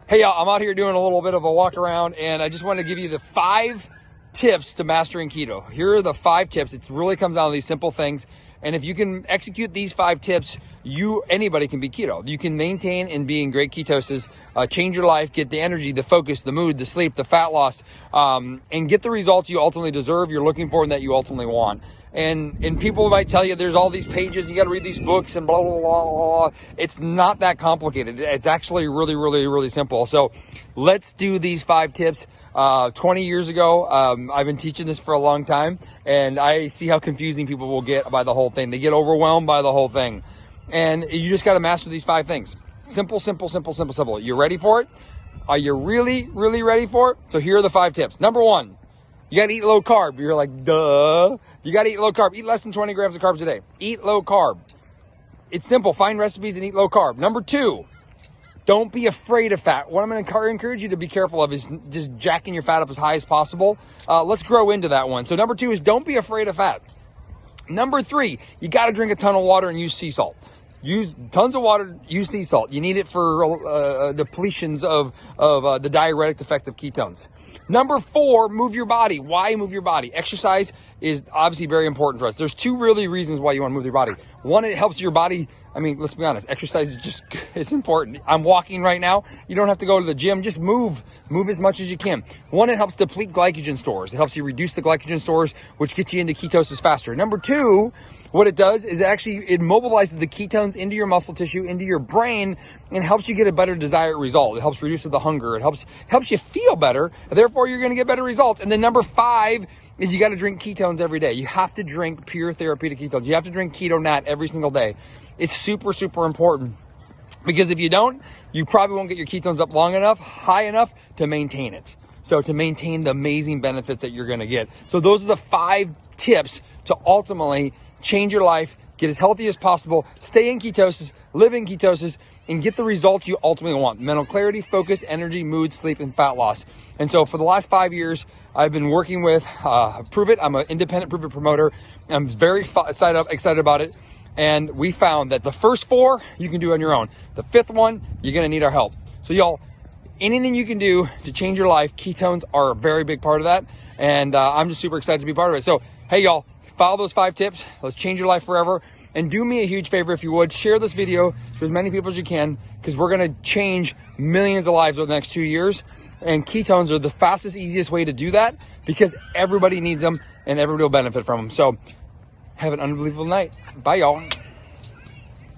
Hey y'all, I'm out here doing a little bit of a walk around, and I just wanted to give you the 5 tips to mastering keto. Here are the 5 tips. It really comes down to these simple things. And if you can execute these 5 tips, anybody can be keto. You can maintain and be in great ketosis, change your life, get the energy, the focus, the mood, the sleep, the fat loss, and get the results you ultimately deserve, you're looking for, and that you ultimately want. And people might tell you there's all these pages, you got to read these books and blah, blah, blah, blah. It's not that complicated. It's actually really, really, really simple. So let's do these 5 tips. 20 years ago, I've been teaching this for a long time, and I see how confusing people will get by the whole thing. They get overwhelmed by the whole thing. And you just got to master these 5 things. Simple, simple, simple, simple, simple. You ready for it? Are you really, really ready for it? So here are the 5 tips. Number 1. You got to eat low carb. You're like, duh. You got to eat low carb. Eat less than 20 grams of carbs a day. Eat low carb. It's simple. Find recipes and eat low carb. Number 2, don't be afraid of fat. What I'm going to encourage you to be careful of is just jacking your fat up as high as possible. Let's grow into that one. So number 2 is don't be afraid of fat. Number 3, you got to drink a ton of water and use sea salt. Use tons of water, use sea salt. You need it for depletions of the diuretic effect of ketones. Number 4, move your body. Why move your body? Exercise is obviously very important for us. There's 2 really reasons why you want to move your body. One, it helps your body. I mean, let's be honest, exercise is just, it's important. I'm walking right now. You don't have to go to the gym. Just move as much as you can. One, it helps deplete glycogen stores. It helps you reduce the glycogen stores, which gets you into ketosis faster. Number 2, what it does is it mobilizes the ketones into your muscle tissue, into your brain, and helps you get a better desired result. It helps reduce the hunger. It helps you feel better. Therefore, you're going to get better results. And then number 5 is you got to drink ketones every day. You have to drink pure therapeutic ketones. You have to drink keto nat every single day. It's super, super important, because if you don't, you probably won't get your ketones up high enough to maintain it. So to maintain the amazing benefits that you're going to get. So those are the 5 tips to ultimately change your life, get as healthy as possible, stay in ketosis, live in ketosis, and get the results you ultimately want. Mental clarity, focus, energy, mood, sleep, and fat loss. And so for the last 5 years, I've been working with Prove It. I'm an independent Prove It promoter. I'm very excited about it. And we found that the first 4 you can do on your own. The 5th one, you're going to need our help. So y'all, anything you can do to change your life, ketones are a very big part of that. And I'm just super excited to be part of it. So, hey y'all, follow those 5 tips. Let's change your life forever. And do me a huge favor, if you would, share this video to as many people as you can, because we're going to change millions of lives over the next 2 years. And ketones are the fastest, easiest way to do that, because everybody needs them and everybody will benefit from them. So have an unbelievable night. Bye, y'all.